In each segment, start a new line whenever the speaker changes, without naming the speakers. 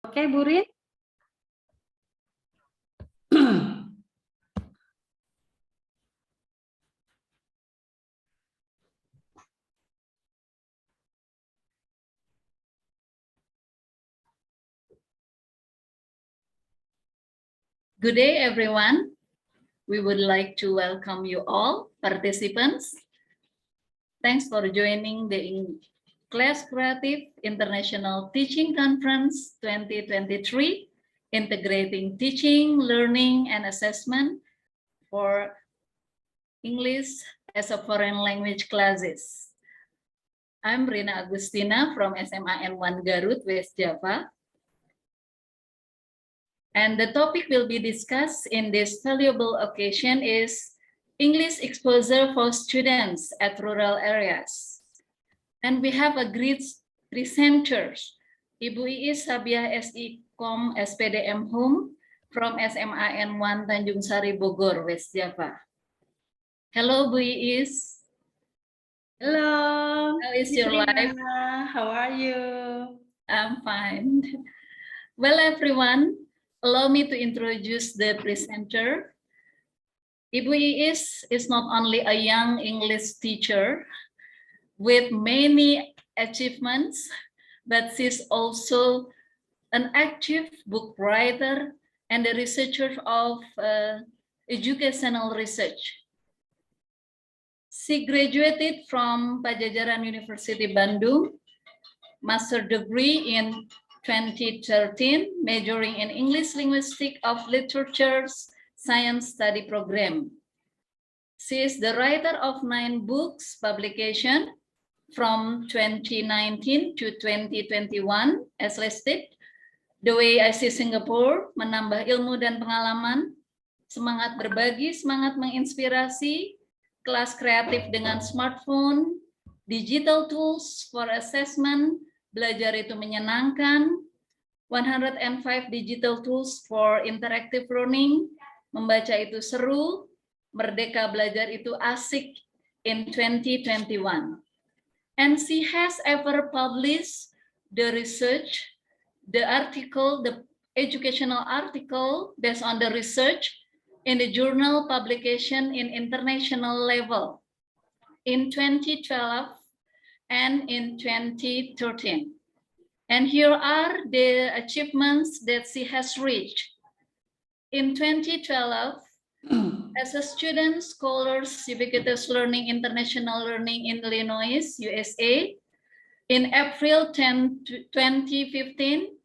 Oke, Bu Rin.
Good day, everyone. We would like to welcome you all participants. Thanks for joining the Kelas Kreatif International Teaching Conference 2023, integrating teaching, learning, and assessment for English as a foreign language classes. I'm Rina Agustina from SMA N1 Garut, West Java. And the topic will be discussed in this valuable occasion is English exposure for students at rural areas. And we have a great presenters, Ibu Iis Sabiah SI Com SPDM Home from SMA N1 Tanjung Sari Bogor, West Java. Hello, Bu Iis.
Hello.
How is your life?
How are you?
I'm fine. Well, everyone, allow me to introduce the presenter. Ibu Iis is not only a young English teacher with many achievements, but she's also an active book writer and a researcher of educational research. She graduated from Pajajaran University Bandung, master degree in 2013, majoring in English Linguistic of Literatures Science Study Program. She is the writer of 9 books publication from 2019 to 2021 as listed. The Way I See Singapore, menambah ilmu dan pengalaman, semangat berbagi, semangat menginspirasi, kelas kreatif dengan smartphone, digital tools for assessment, belajar itu menyenangkan, 105 digital tools for interactive learning, membaca itu seru, merdeka belajar itu asik in 2021. And she has ever published the research, the article, the educational article based on the research in the journal publication in international level in 2012 and in 2013. And here are the achievements that she has reached. In 2012, as a student, scholars, ubiquitous learning, international learning in Illinois, USA, in April 10, 2015,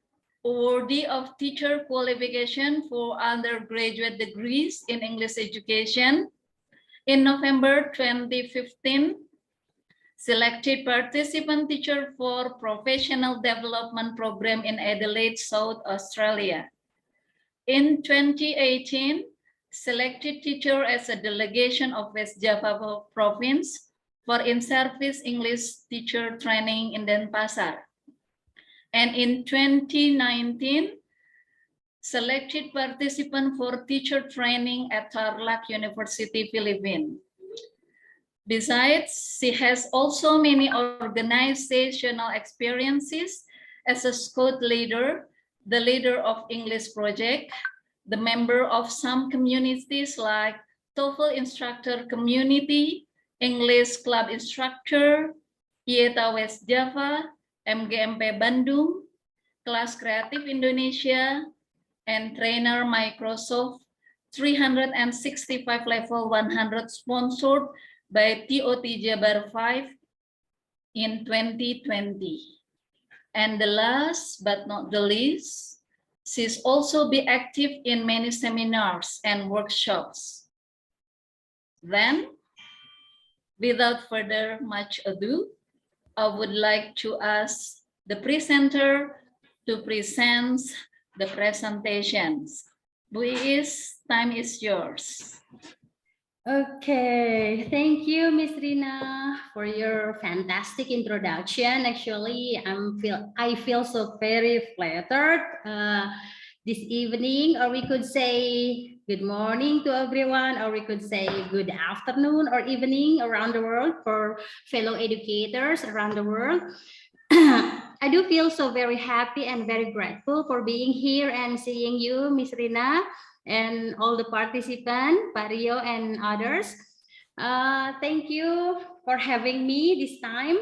awardee of teacher qualification for undergraduate degrees in English education. In November 2015, selected participant teacher for professional development program in Adelaide, South Australia. In 2018, selected teacher as a delegation of West Java province for in-service English teacher training in Denpasar. And in 2019, selected participant for teacher training at Tarlac University, Philippines. Besides, she has also many organizational experiences as a Scout leader, the leader of English Project, the member of some communities like TOEFL instructor community, English club instructor, IETA West Java, MGMP Bandung, Kelas Kreatif Indonesia, and trainer Microsoft 365 level 100 sponsored by TOT Jabar 5 in 2020. And the last but not the least, she's also be active in many seminars and workshops. Then, without further much ado, I would like to ask the presenter to present the presentations. Bu Iis, time is yours.
Okay, thank you, Miss Rina, for your fantastic introduction. Actually, I feel so very flattered this evening, or we could say good morning to everyone, or we could say good afternoon or evening around the world for fellow educators around the world. I do feel so very happy and very grateful for being here and seeing you, Miss Rina, and all the participants, Pario and others. Thank you for having me this time.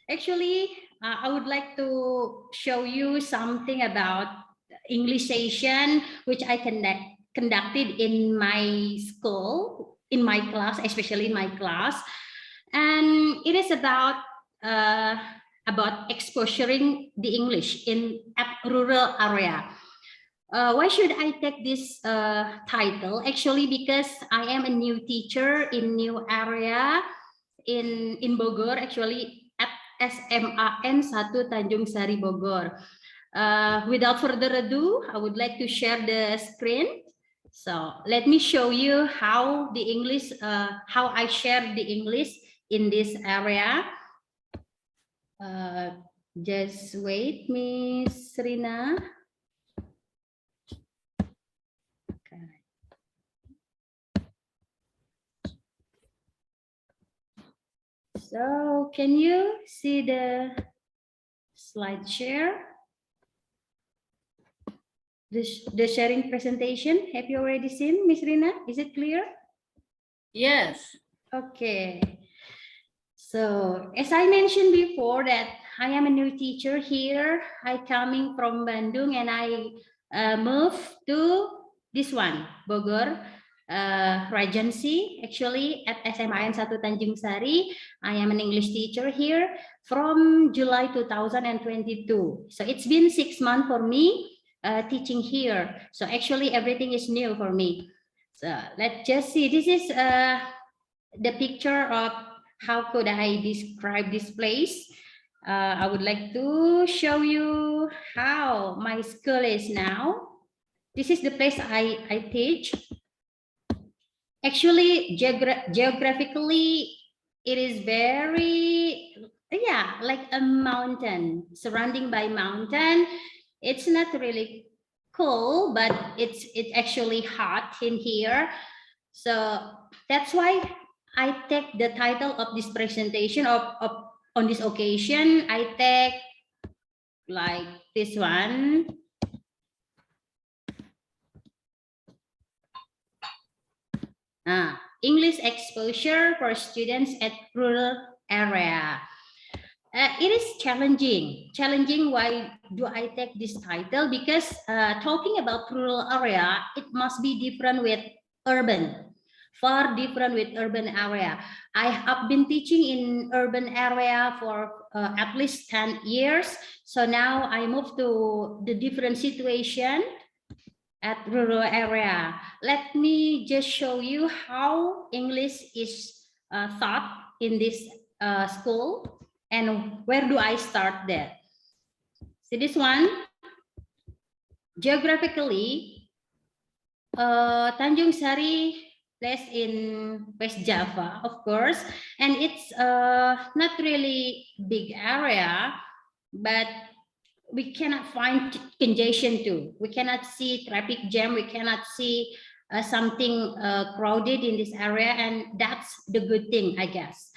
Actually, I would like to show you something about English session, which I conducted in my school, in my class, especially in my class. And it is uh, about exposuring the English in at rural area. Why should I take this title? Actually, because I am a new teacher in new area in Bogor, actually at SMAN 1 Tanjung Sari Bogor. Without further ado, I would like to share the screen. So let me show you how the English, how I share the English in this area. Just wait, Miss Rina. So can you see the slide share? The sharing presentation, have you already seen, Miss Rina? Is it clear?
Yes.
Okay. So as I mentioned before that I am a new teacher here. I coming from Bandung and I moved to this one, Bogor. Regency, actually at SMAN 1 Tanjung Sari. I am an English teacher here from July 2022. So it's been 6 months for me teaching here. So actually everything is new for me. So let's just see. This is the picture of how could I describe this place. I would like to show you how my school is now. This is the place I teach. Actually, geographically, it is very, yeah, like a mountain, surrounding by mountain. It's not really cool, but it's actually hot in here. So that's why I take the title of this presentation on this occasion. I take like this one. English exposure for students at rural area. It is challenging. Challenging, why do I take this title? Because talking about rural area, it must be different with urban. Far different with urban area. I have been teaching in urban area for at least 10 years. So now I move to the different situation at rural area. Let me just show you how English is taught in this school and where do I start there. See this one? Geographically, Tanjung Sari place in West Java, of course, and it's not really big area, but we cannot find congestion too. We cannot see traffic jam. We cannot see something crowded in this area, and that's the good thing, I guess.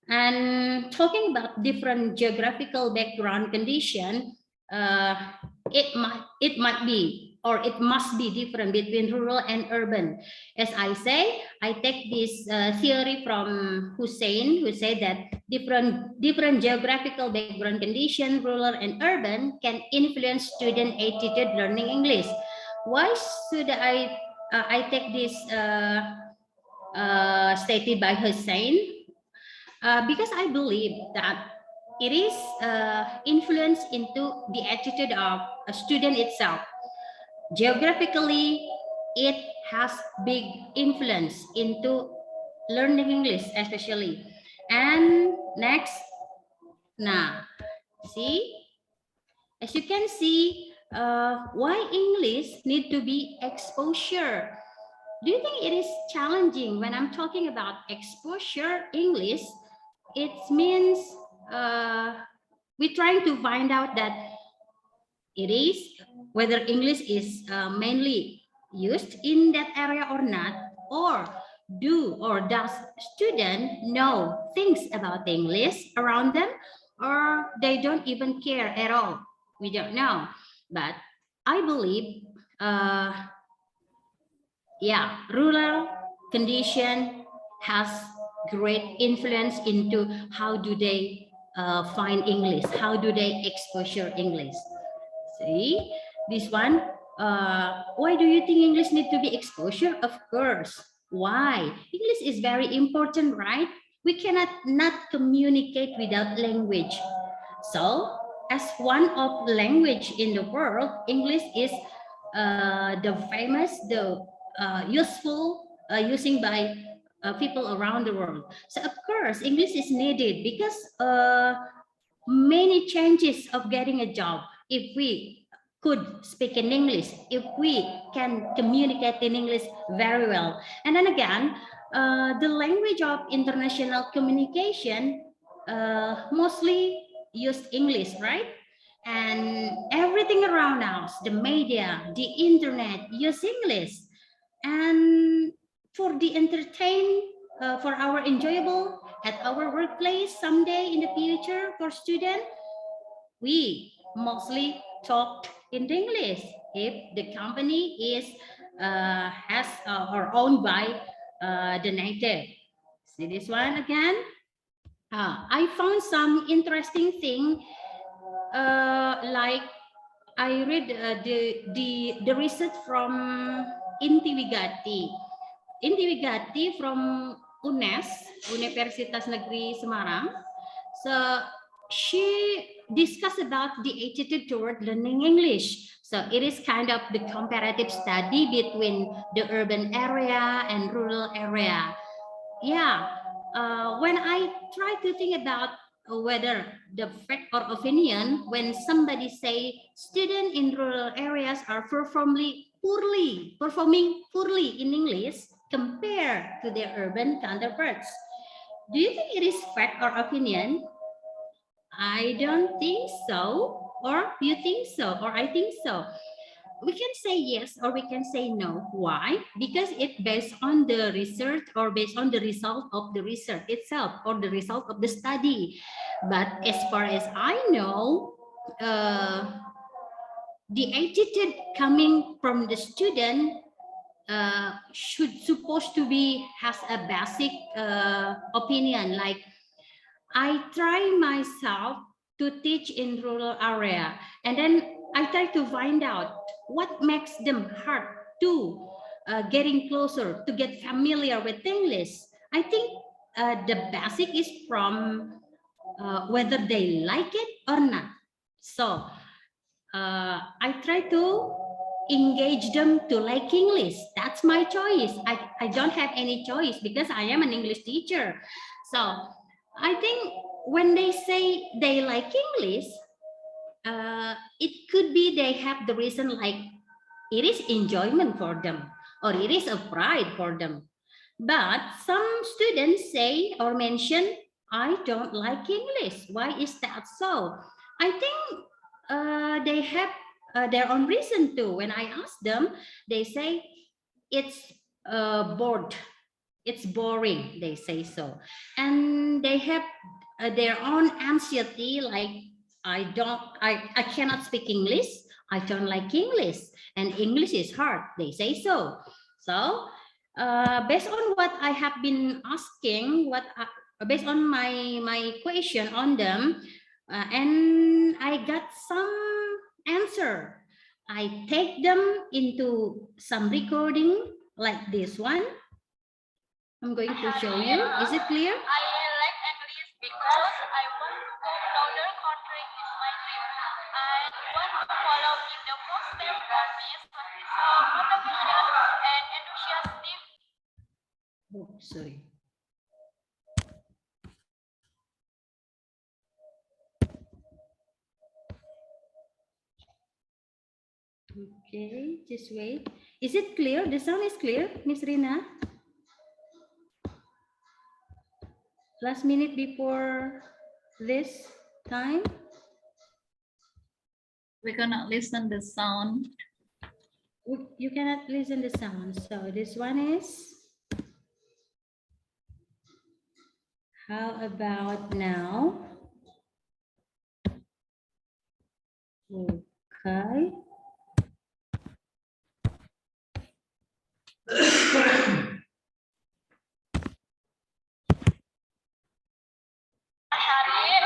And talking about different geographical background condition, it might be, or it must be different between rural and urban. As I say, I take this theory from Hussein, who said that different geographical background condition, rural and urban, can influence student attitude learning English. Why should I take this stated by Hussein? Because I believe that it is influence into the attitude of a student itself. Geographically, it has big influence into learning English, especially. And next, now, see, as you can see, why English need to be exposure? Do you think it is challenging when I'm talking about exposure English? It means we're trying to find out that it is whether English is mainly used in that area or not, or does student know things about English around them, or they don't even care at all. We don't know. But I believe, yeah, rural condition has great influence into how do they find English, how do they exposure English. See, this one, why do you think English need to be exposure? Of course. Why? English is very important, right? We cannot not communicate without language. So, as one of language in the world, English is the famous, the useful using by people around the world. So, of course, English is needed because many chances of getting a job if we could speak in English, if we can communicate in English very well. And then again, the language of international communication mostly used English, right? And everything around us, the media, the internet, use English. And for the entertain, for our enjoyable at our workplace someday in the future for students, we mostly talk in English if the company is has or owned by the native. See this one again. I found some interesting thing, like I read the research from Inti Wigati from UNES, Universitas Negeri Semarang. So she discussed about the attitude toward learning English. So it is kind of the comparative study between the urban area and rural area. Yeah, when I try to think about whether the fact or opinion when somebody say students in rural areas are performing poorly in English compared to their urban counterparts. Do you think it is fact or opinion? I don't think so. Or you think so? Or I think so. We can say yes or we can say no. Why? Because it's based on the research or based on the result of the research itself or the result of the study. But as far as I know, the attitude coming from the student should supposed to be has a basic opinion like I try myself to teach in rural area, and then I try to find out what makes them hard to getting closer, to get familiar with English. I think the basic is from whether they like it or not. So I try to engage them to like English. That's my choice. I don't have any choice because I am an English teacher. So I think when they say they like English, it could be they have the reason like it is enjoyment for them or it is a pride for them. But some students say or mention, I don't like English. Why is that so? I think they have their own reason too. When I ask them, they say it's bored, it's boring, they say so. And they have their own anxiety like I cannot speak English, I don't like English, and English is hard, they say so. So based on what I have been asking, based on my question on them, and I got some answer. I take them into some recording like this one. I'm going to show you. Is it clear?
I like English because I want to go to other country is my dream. I want to follow in the footsteps of this motivation and enthusiastic.
Oh, sorry. Okay, just wait. Is it clear? The sound is clear, Miss Rina? Last minute before this time?
We cannot listen the sound.
You cannot listen the sound. So this one is. How about now? Okay.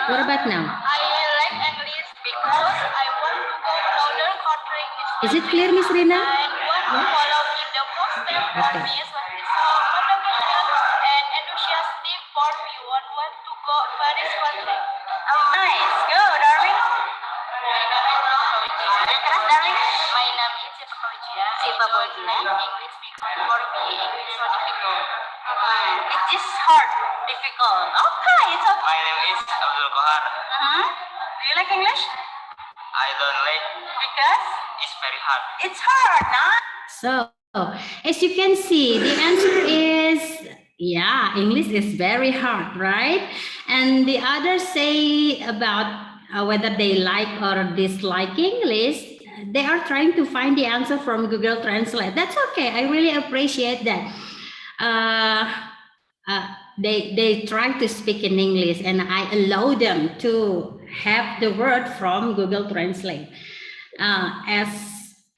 What about now?
I like English because I want to go to other country.
Is it clear, Miss Rina?
I want to follow in the footsteps of
Okay.
Miss so motivation and enthusiastic for me want to go Paris country. Oh, nice. Go, darling. Kelas, darling. My name is Siva Bolgia. English because for me English so difficult. It is hard, difficult. Okay, it's okay.
My name is Abdul Kohar.
Do you like English?
I don't like
Because
it's very hard.
it's hard, nah?
So, as you can see, the answer is, yeah, English is very hard, right? And the others say about whether they like or dislike English, they are trying to find the answer from Google Translate. That's okay. I really appreciate that. They try to speak in English, and I allow them to have the word from Google Translate. As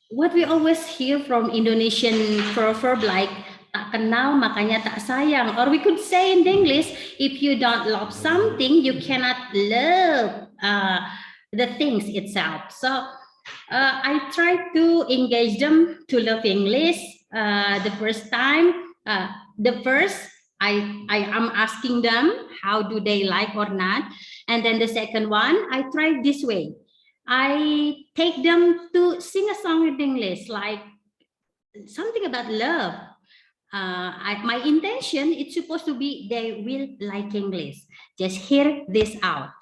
what we always hear from Indonesian proverb like tak kenal makanya tak sayang, or we could say in English, if you don't love something, you cannot love the things itself. So I try to engage them to love English. The first time, the first I am asking them how do they like or not, and then the second one I try this way. I take them to sing a song in English, like something about love. My intention, it's supposed to be they will like English. Just hear this out.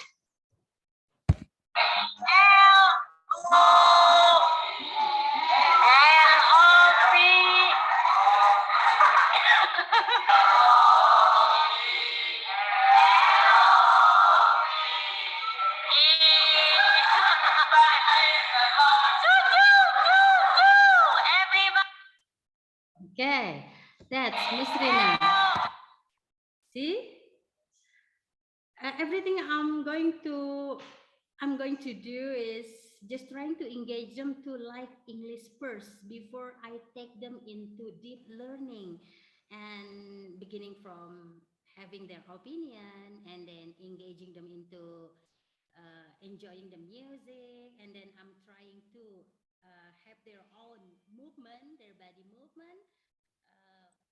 Okay, that's Miss Rina. See? Everything I'm going to do is just trying to engage them to like English first before I take them into deep learning, and beginning from having their opinion and then engaging them into enjoying the music, and then I'm trying to have their own movement, their body movement,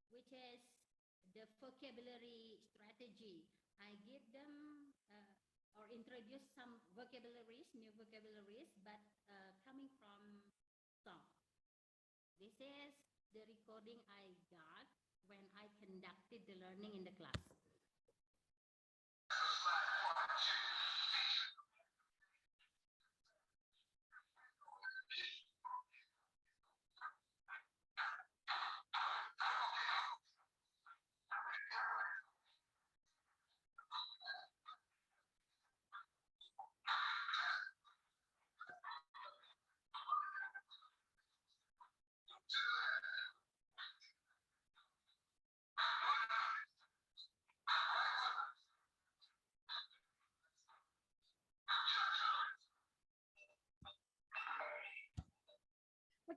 which is the vocabulary strategy. I give them or introduce some vocabularies, new vocabularies, but coming from song. This is the recording I got when I conducted the learning in the class.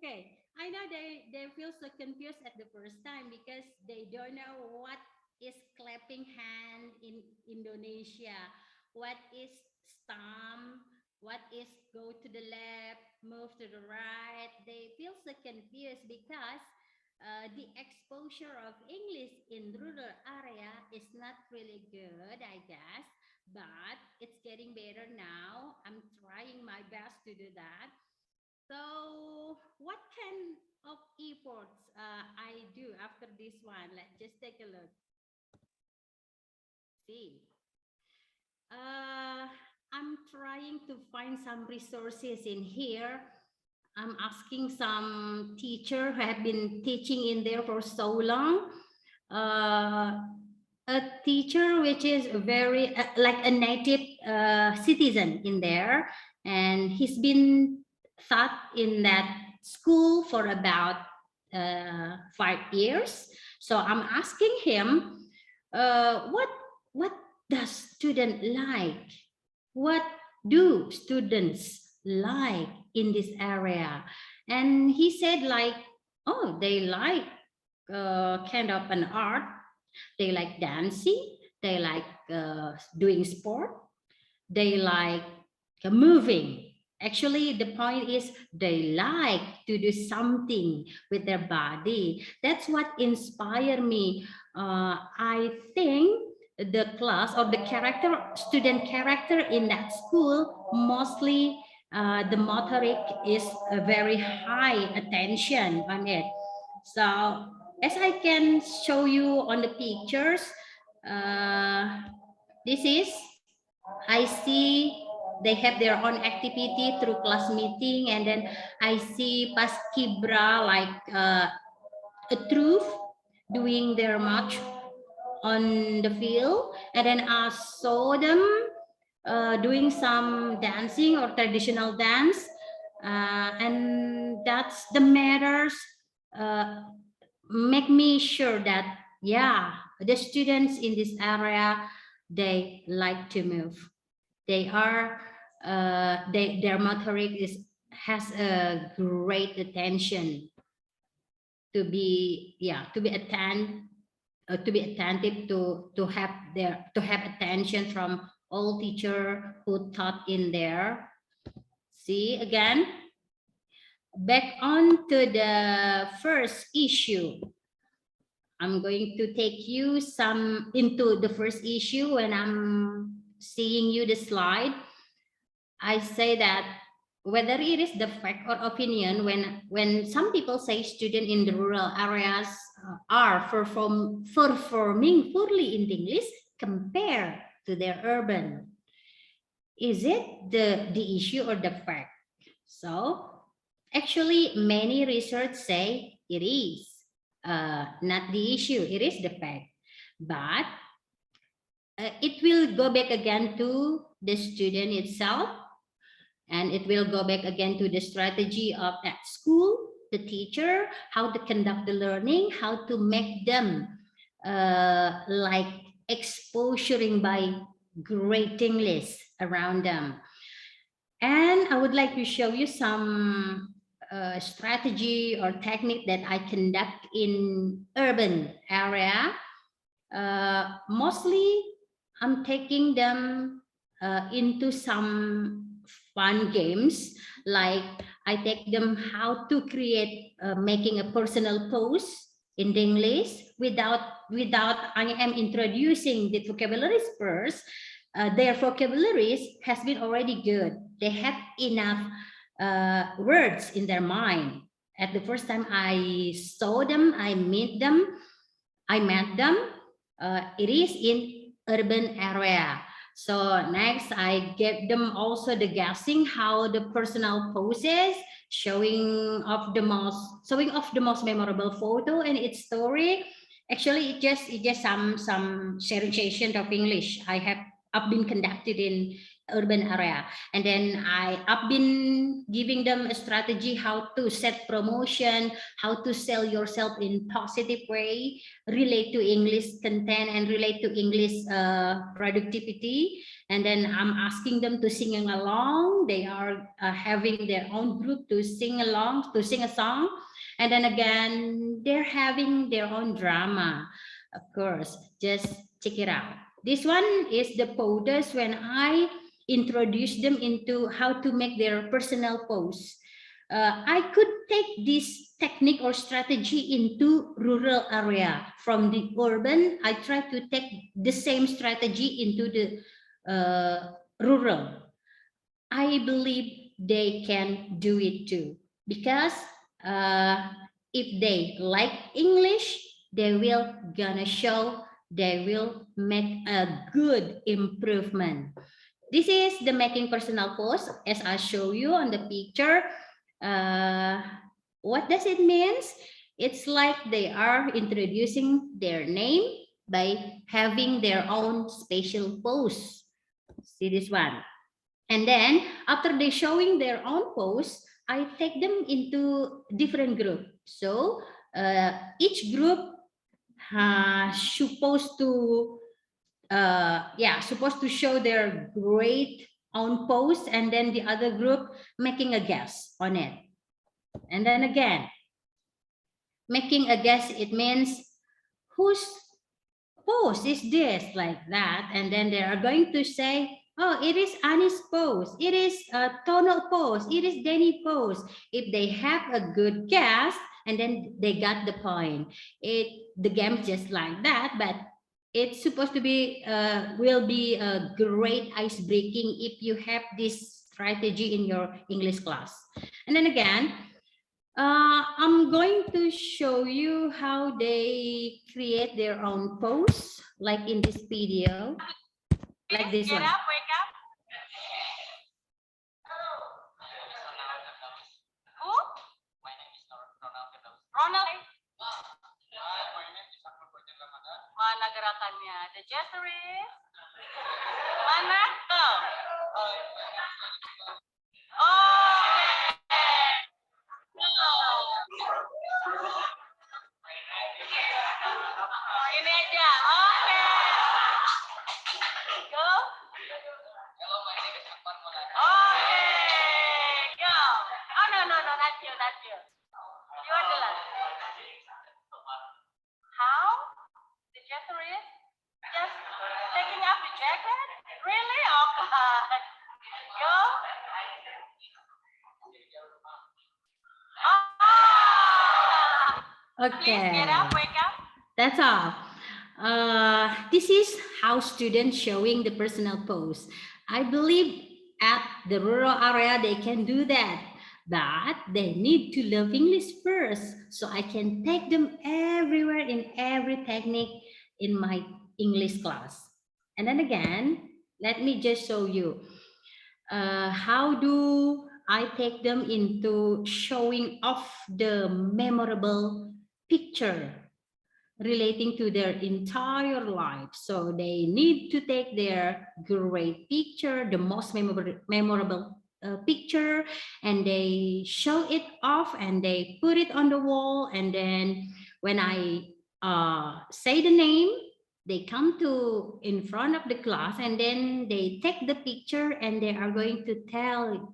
Okay, I know they feel so confused at the first time because they don't know what is clapping hand in Indonesia, what is stomp, what is go to the left, move to the right. They feel so confused because the exposure of English in rural area is not really good, I guess, but it's getting better now. I'm trying my best to do that. So, what kind of efforts I do after this one? Let's just take a look. See, I'm trying to find some resources in here. I'm asking some teacher who have been teaching in there for so long. A teacher which is very like a native citizen in there, and he's been taught in that school for about 5 years. So I'm asking him, what does student like? What do students like in this area? And he said like, oh, they like kind of an art. They like dancing. They like doing sport. They like moving. Actually, the point is they like to do something with their body. That's what inspired me. I think the class or the character, student character in that school, mostly the motoric is a very high attention on it. So as I can show you on the pictures, this is, I see they have their own activity through class meeting, and then I see pas kibra like a troop doing their march on the field, and then I saw them doing some dancing or traditional dance, and that's the matters uh, make me sure that yeah, the students in this area, they like to move. They are their motoric is has a great attention to be, yeah, to be attentive, to have their, to have attention from all teacher who taught in there. See again, back on to the first issue. I'm going to take you some into the first issue. When I'm seeing you the slide, I say that whether it is the fact or opinion, when some people say students in the rural areas are performing poorly in English compared to their urban, is it the issue or the fact? So actually, many research say it is not the issue, it is the fact. But it will go back again to the student itself, and it will go back again to the strategy of that school, the teacher, how to conduct the learning, how to make them like exposuring by great English around them. And I would like to show you some strategy or technique that I conduct in urban area. Mostly, I'm taking them into some fun games. Like I take them how to create making a personal pose in the English without I am introducing the vocabularies first. Their vocabularies has been already good. They have enough words in their mind. At the first time I saw them, I met them. It is in urban area. So next, I gave them also the guessing how the personal poses, showing off the most memorable photo and its story. Actually, it just some sharing session of English I've been conducted in urban area, and then I've been giving them a strategy how to set promotion, how to sell yourself in positive way, relate to English content and relate to English productivity. And then I'm asking them to sing along. They are having their own group to sing along, to sing a song. And then again, they're having their own drama. Of course, just check it out. This one is the photos when I introduce them into how to make their personal pose. I could take this technique or strategy into rural area. From the urban, I try to take the same strategy into the rural. I believe they can do it too, because if they like English, they will gonna show, they will make a good improvement. This is the making personal pose as I show you on the picture. What does it mean? It's like they are introducing their name by having their own special pose. See this one. And then after they showing their own pose, I take them into different group. So each group supposed to supposed to show their great own pose, and then the other group making a guess on it. And then again, making a guess, it means whose pose is this, like that. And then they are going to say, oh, it is Annie's pose, it is Tono pose, it is Danny pose. If they have a good guess, and then they got the point. The game is just like that, but it's supposed to be will be a great ice breaking if you have this strategy in your English class. And then again, I'm going to show you how they create their own pose, like in this video, like this
Get
one.
up, wake up. Who? Ronald. Mana gerakannya? The gesture is? Mana? Go. Okay. Ini aja. Oke. Go. Oke. Go. Oh no, not you. You are the last. How? The gesture is just taking off the jacket? Really? Oh God. Go. Oh. Please
Okay,
get up, wake up.
that's all. This is how students showing the personal pose. I believe at the rural area they can do that, but they need to learn English first, so I can take them everywhere in every technique in my English class. And then again, let me just show you how do I take them into showing off the memorable picture relating to their entire life. So they need to take their great picture, the most memorable picture, and they show it off and they put it on the wall. And then when I say the name, they come to in front of the class, and then they take the picture and they are going to tell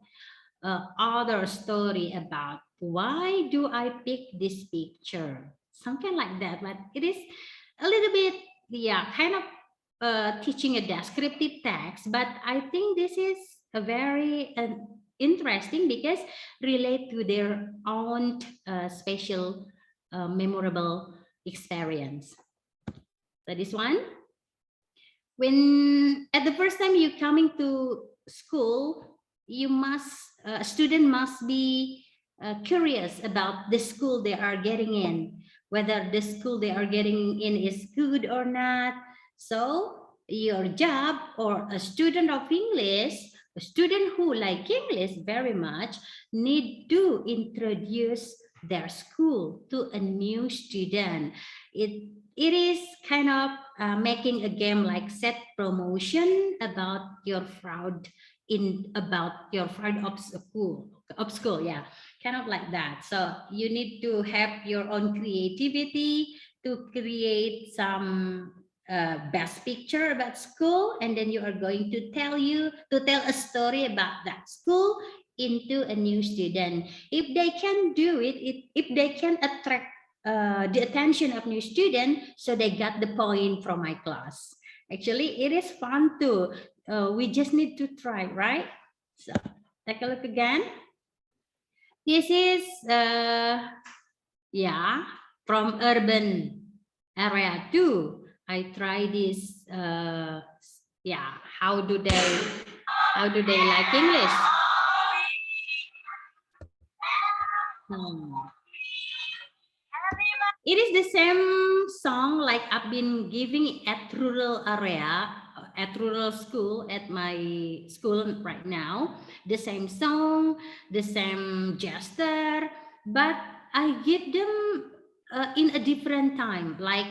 other story about why do I pick this picture, something like that. But it is a little bit, yeah, kind of teaching a descriptive text, but I think this is a very interesting because relate to their own special memorable experience. So this one, when at the first time you coming to school, you must a student must be curious about the school they are getting in, whether the school they are getting in is good or not. So your job, or a student of English, a student who like English very much, need to introduce their school to a new student. It is kind of making a game like set promotion about your fraud of school, yeah, kind of like that. So you need to have your own creativity to create some best picture about school, and then you are going to tell a story about that school into a new student. If they can do it, if they can attract the attention of new student, so they got the point from my class. Actually, it is fun too. We just need to try, right? So take a look again. This is yeah, from urban area too. I try this. Yeah, how do they like English? It is the same song like I've been giving at rural area, at rural school, at my school right now. The same song, the same gesture, but I give them in a different time. Like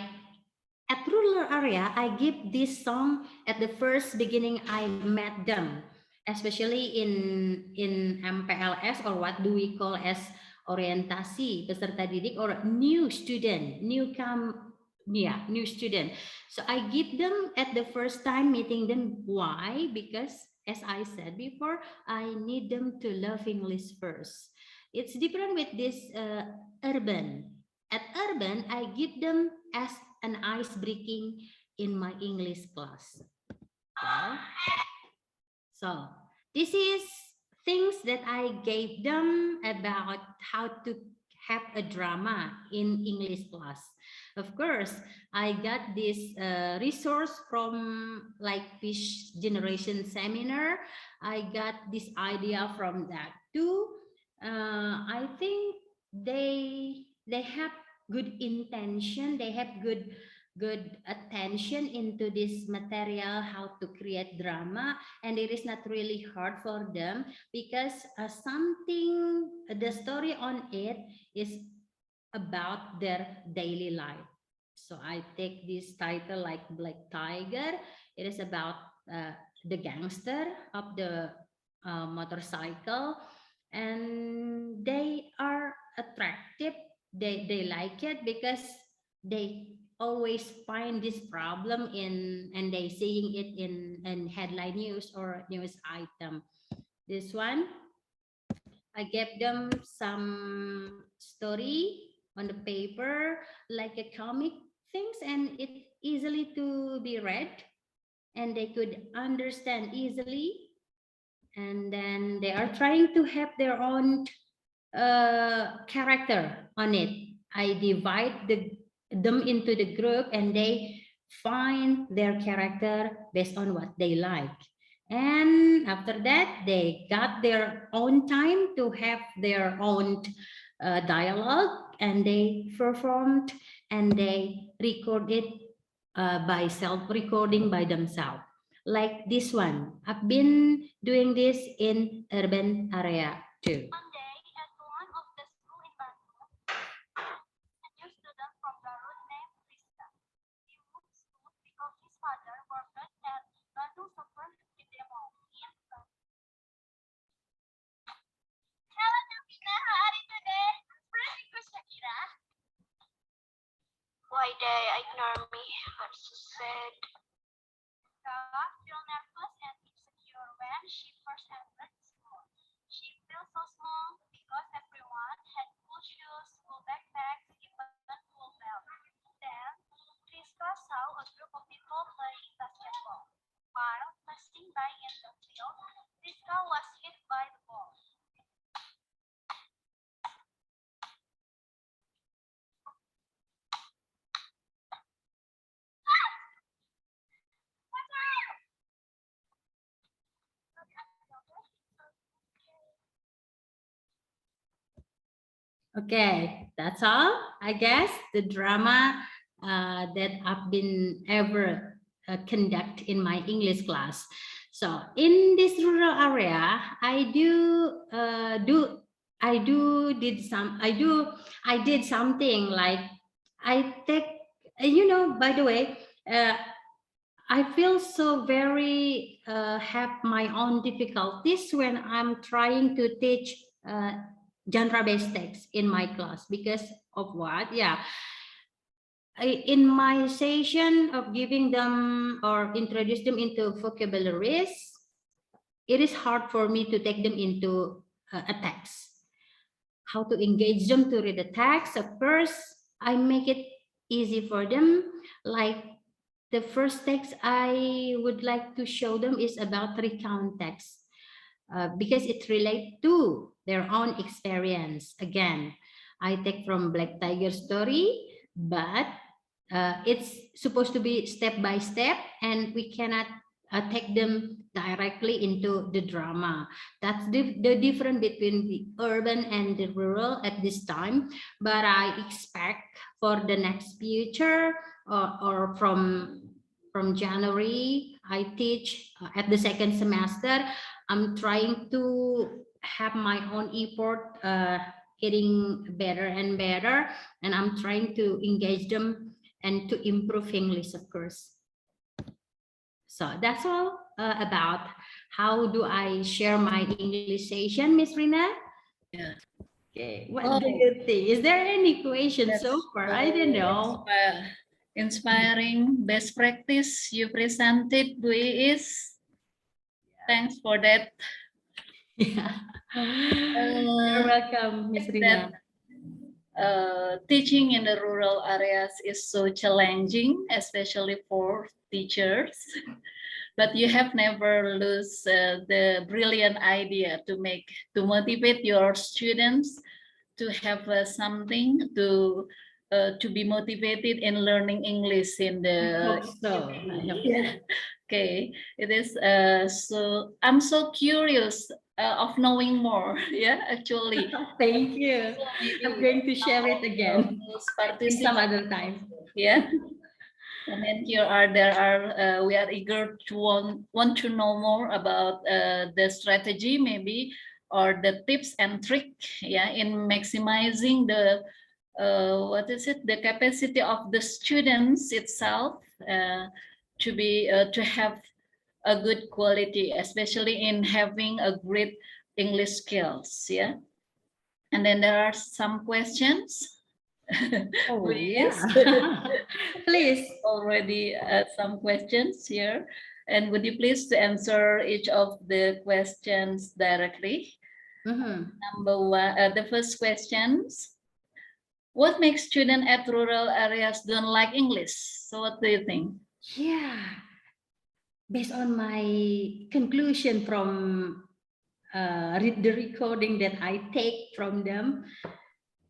at rural area, I give this song at the first beginning I met them, especially in MPLS, or what do we call as orientasi peserta didik, or new student, new student. So I give them at the first time meeting them. Why? Because as I said before, I need them to love English first. It's different with this urban. At urban, I give them as an ice breaking in my English class. Okay. So this is things that I gave them about how to have a drama in English class. Of course, I got this resource from like Fish Generation Seminar. I got this idea from that too. I think they have good intention. They have good attention into this material, how to create drama, and it is not really hard for them because the story on it is about their daily life. So I take this title like Black Tiger. It is about the gangster of the motorcycle, and they are attractive. They like it because they always find this problem in, and they seeing it in headline news or news item. This one, I gave them some story on the paper, like a comic things, and it easily to be read, and they could understand easily. And then they are trying to have their own character on it. I divide them into the group, and they find their character based on what they like. And after that, they got their own time to have their own dialogue, and they performed and they recorded by self-recording by themselves. Like this one, I've been doing this in urban area too.
One day, at one of the school in Bandung, a new student from Garut named Rizka. He moved school because his father worked at Bandung Super in demo in Bandung. Hello, Nabina. How are you today? Pretty good, Shakira. Why they ignore me? I'm so sad. Kara feel nervous and insecure when she first entered school. She feels so small because everyone had cool shoes, cool backpacks, even cool belts. Then, Triska saw a group of people playing basketball. While passing by in the field, Triska was hit by the ball.
Okay, that's all. I guess the drama that I've been ever conduct in my English class. So in this rural area, I did something like I take, by the way, I feel so very have my own difficulties when I'm trying to teach genre-based text in my class because of what? Yeah, in my session of giving them or introduce them into vocabularies, it is hard for me to take them into a text. How to engage them to read the text? Of course, I make it easy for them, like the first text I would like to show them is about recount text because it relates to their own experience. Again, I take from Black Tiger story, but it's supposed to be step by step, and we cannot take them directly into the drama. That's the difference between the urban and the rural at this time. But I expect for the next future or from January, I teach at the second semester. I'm trying to have my own effort, getting better and better, and I'm trying to engage them and to improve English, of course. So that's all about how do I share my English session, Miss Rina?
Yeah.
Okay, what do you think? Is there any question so far? I don't know.
Inspiring best practice you presented, Dwi, is Thanks for that.
Yeah. You're welcome, Miss Rina.
Teaching in the rural areas is so challenging, especially for teachers. But you have never lose the brilliant idea to motivate your students to have something to be motivated in learning English in
I
the
hope so. I hope
yeah. Okay, it is so I'm so curious of knowing more. Yeah, actually.
Thank you.
So maybe
I'm
we
going
can
to share it again
those
in some
participants.
other time.
Yeah. And then we are eager to want to know more about the strategy maybe or the tips and trick, yeah, in maximizing the the capacity of the students itself to have a good quality, especially in having a great English skills, yeah. And then there are some questions.
Oh,
Please.
yeah. Please.
Already some questions here. And would you please to answer each of the questions directly?
Mhm.
Number one, the first questions. What makes students at rural areas don't like English? So what do you think?
Yeah. Based on my conclusion from the recording that I take from them,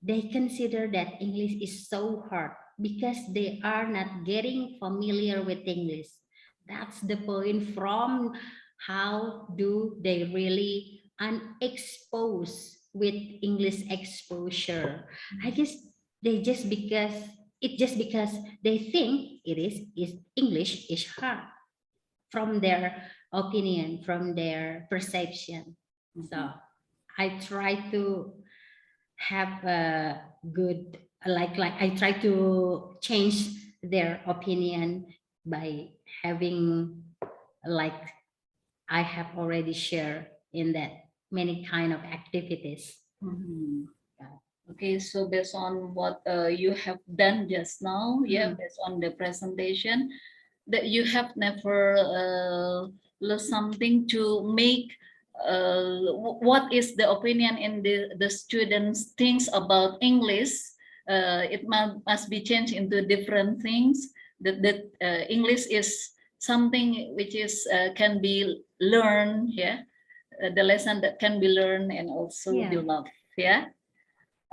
they consider that English is so hard because they are not getting familiar with English. That's the point from how do they really unexposed with English exposure. I guess they just because they think is English is hard from their opinion, from their perception. So I try to have a good like I try to change their opinion by having like I have already shared in that many kind of activities.
Mhm. Okay, so based on what you have done just now, yeah,
Mhm.
based on the presentation, that you have never learned something to make what is the opinion in the students thinks about English. It must be changed into different things. That English is something which is can be learned, yeah, the lesson that can be learned and also
Yeah.
developed, yeah.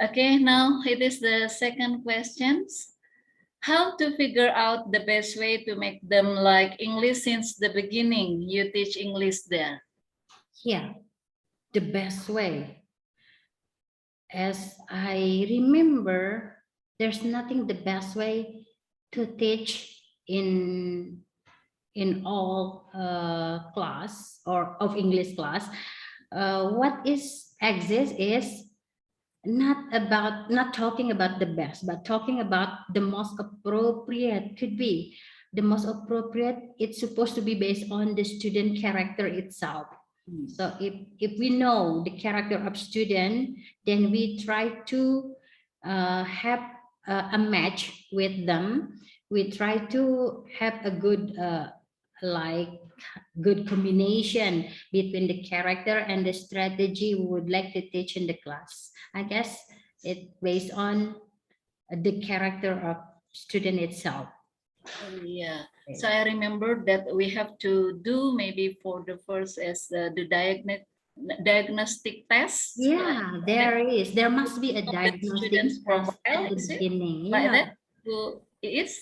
Okay, now it is the second questions. How to figure out the best way to make them like English since the beginning you teach English there?
Yeah. The best way. As I remember, there's nothing the best way to teach in all class or of English class. What is exists is not talking about the best, but talking about the most appropriate could be the most appropriate. It's supposed to be based on the student character itself. So if we know the character of student, then we try to have a match with them. We try to have a good like good combination between the character and the strategy we would like to teach in the class. I guess it based on the character of student itself.
Yeah, so I remember that we have to do maybe for the first as the diagnostic test.
Yeah, there is. There must be a
The students
diagnostic test at
profile,
the
is it
beginning.
like
Yeah,
that? Who it is?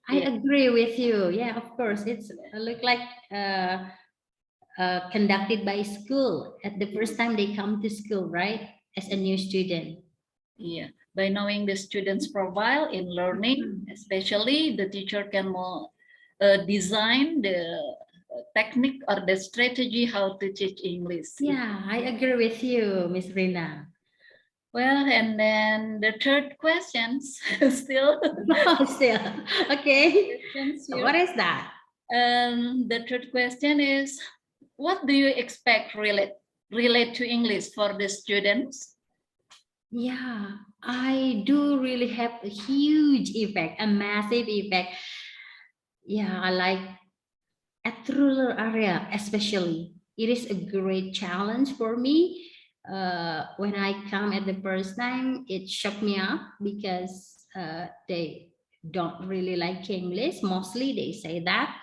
I
Yeah.
agree with you. Yeah, of course. It's look like conducted by school at the first time they come to school, right? As a new student.
Yeah, by knowing the student's profile in learning, especially the teacher can more design the technique or the strategy how to teach English.
Yeah, I agree with you, Miss Rina.
Well, and then the third questions still.
Still, okay.
Questions
So
here.
what is that?
The third question is, what do you expect relate to English for the students?
Yeah, I do really have a huge effect, a massive effect. Yeah, I like at rural area especially. it is a great challenge for me. When I come at the first time, it shocked me up because they don't really like English. Mostly they say that.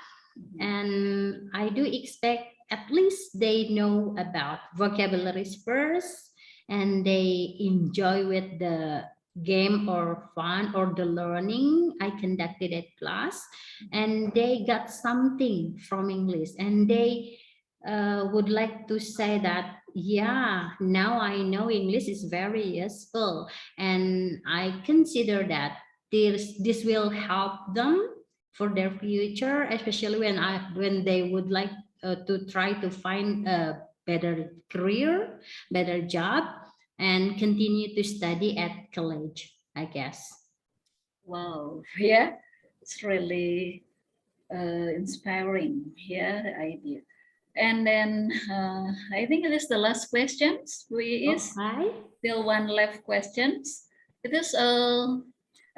And I do expect at least they know about vocabularies first and they enjoy with the game or fun or the learning I conducted at class, and they got something from English, and they would like to say that, yeah, now I know English is very useful, and I consider that this will help them for their future, especially when they would like to try to find a better career, better job, and continue to study at college, I guess.
Wow, yeah, it's really inspiring. Yeah, the idea. And then I think it is the last questions. We is
Okay.
still one left questions. It is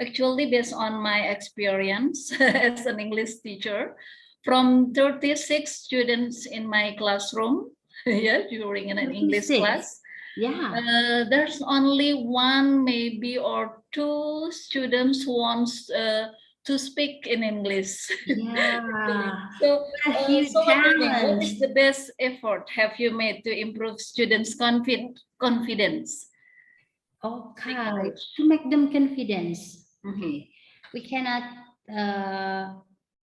actually based on my experience as an English teacher. From 36 students in my classroom, yeah, during an English
36.
class,
Yeah.
there's only one, maybe, or two students who wants to speak in English.
Yeah.
So,
What a huge
so what do you think? What
challenge.
is the best effort have you made to improve students' confidence?
Okay. To make them confidence.
Mhm.
We cannot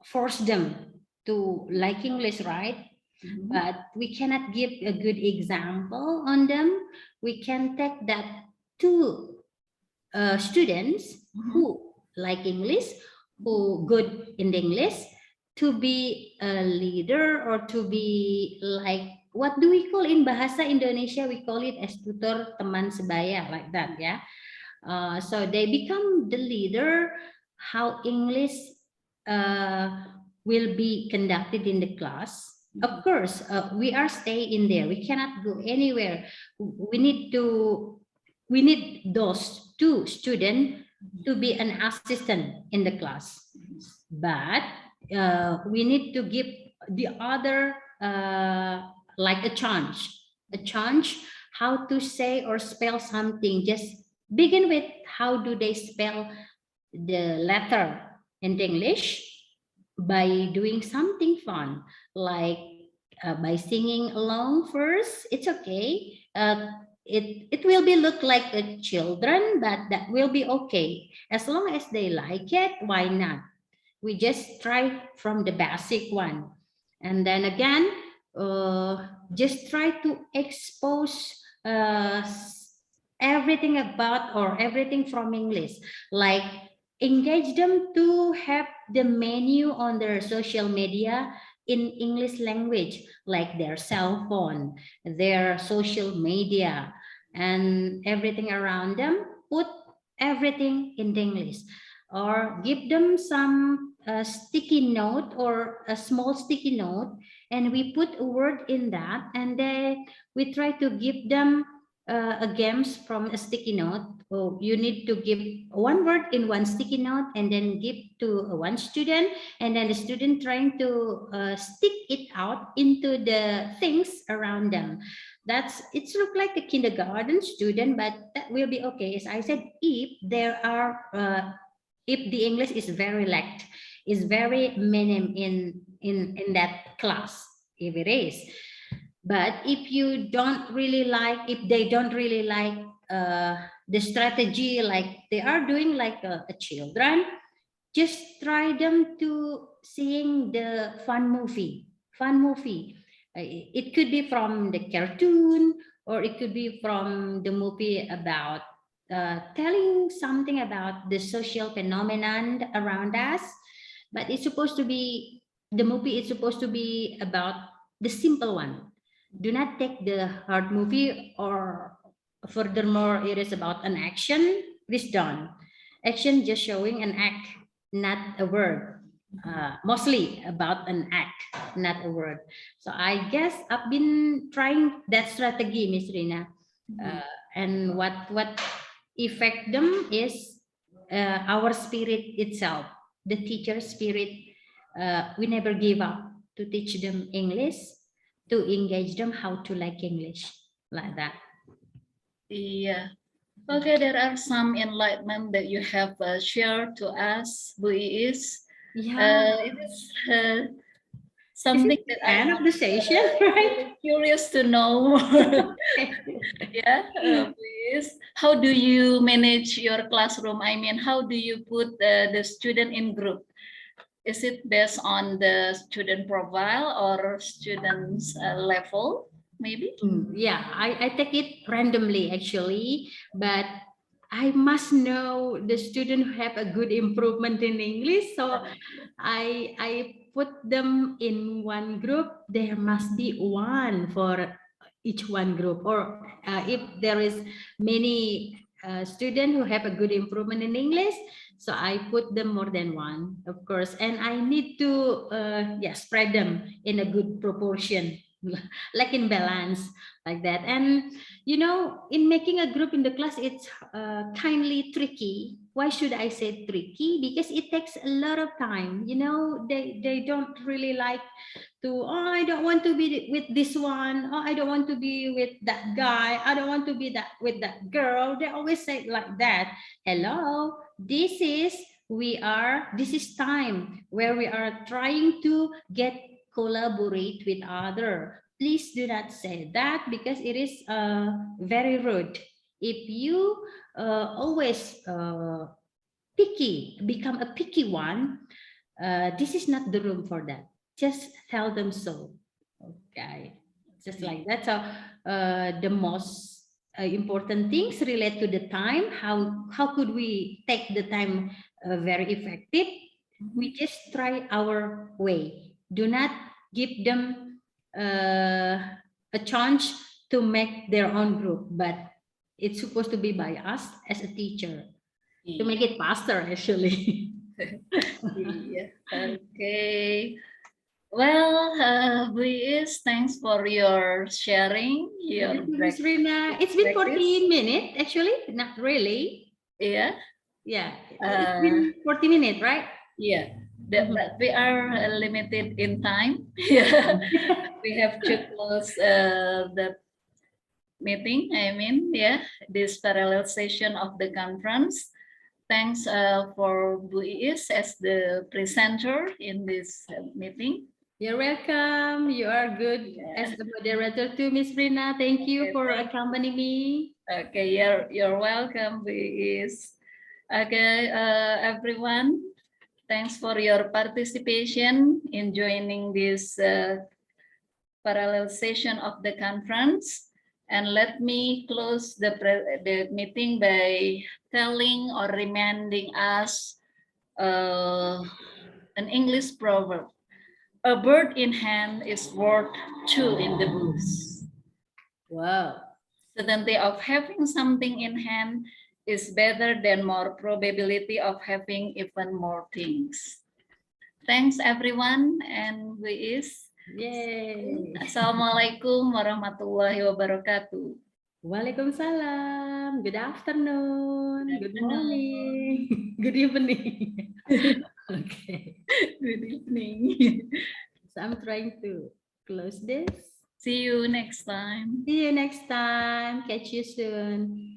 force them to like English, right?
Mhm.
But we cannot give a good example on them. We can take that to students
Mhm.
who like English, who good in English, to be a leader or to be like, what do we call in bahasa Indonesia? We call it as tutor teman sebaya, like that, yeah. So they become the leader. How English will be conducted in the class. Of course, we are staying in there. We cannot go anywhere. We need to. We need those two students to be an assistant in the class, but we need to give the other like a chance how to say or spell something. Just begin with how do they spell the letter in English by doing something fun, like by singing along first. It's okay. It will be look like a children, but that will be okay as long as they like it. Why not? We just try from the basic one, and then again, just try to expose everything about or everything from English, like engage them to have the menu on their social media in English language, like their cell phone, their social media, and everything around them. Put everything in English, or give them some sticky note or a small sticky note, and we put a word in that, and then we try to give them a games from a sticky note. Oh, you need to give one word in one sticky note and then give to one student, and then the student trying to stick it out into the things around them. That's it's look like a kindergarten student, but that will be okay. As I said, if there are if the English is very lacked, is very minimum in that class, if it is. But if you don't really like, if they don't really like the strategy like they are doing like a children, just try them to seeing the fun movie. It could be from the cartoon, or it could be from the movie about telling something about the social phenomenon around us. But it's supposed to be, the movie is supposed to be about the simple one. Do not take the hard movie, or furthermore it is about an action. Please don't. Action just showing an act, not a word. Mostly about an act, not a word. So I guess I've been trying that strategy, Miss Rina. And what affect them is our spirit itself, the teacher spirit. We never give up to teach them English. to engage them how to like English, like that.
Yeah. Okay, there are some enlightenment that you have shared to us, Bu Iis.
Yeah,
It is
this
something
is the
that I
end of
am
the session, right?
curious to know. Yeah, please. How do you manage your classroom? I mean, how do you put the student in group? Is it based on the student profile or students level, maybe?
Yeah, I take it randomly actually, but I must know the student who have a good improvement in English. So I put them in one group. There must be one for each one group, or if there is many students who have a good improvement in English, so I put them more than one, of course, and I need to yeah, spread them in a good proportion, like in balance, like that. And you know, in making a group in the class, it's kindly tricky. Why should I say tricky? Because it takes a lot of time. You know, they don't really like to, oh, I don't want to be with this one, oh, I don't want to be with that guy, I don't want to be that with that girl. They always say like that. Hello, this is time where we are trying to get collaborate with other. Please do not say that, because it is very rude. If you always become a picky one, this is not the room for that. Just tell them so. Okay, just like that. So the most important things relate to the time. How could we take the time very effective? We just try our way. Do not give them a chance to make their own group, but it's supposed to be by us as a teacher to make it faster, actually.
Yeah. Okay. Well, Luis, thanks for your sharing, your
Thank you, Miss Rina. It's been
practice.
40 minutes, actually. Not really.
Yeah.
Yeah, it's been 40 minutes, right?
Yeah. But we are limited in time. Yeah. We have to close the meeting. I mean, yeah, this parallel session of the conference. Thanks for Bu Iis as the presenter in this meeting.
You're welcome. You are good as the moderator too, Miss Rina. Thank you for accompanying me.
Okay, you're welcome, Bu Iis. Okay, everyone, thanks for your participation in joining this parallel session of the conference. And let me close the meeting by telling or reminding us an English proverb. A bird in hand is worth two in the bush.
Wow.
Certainty of having something in hand is better than more probability of having even more things. Thanks everyone, and we is.
Yay.
Assalamualaikum warahmatullahi wabarakatuh.
Waalaikumsalam. Good afternoon. Good morning. Good evening. Okay.
Good evening.
So I'm trying to close this.
See you next time.
See you next time. Catch you soon.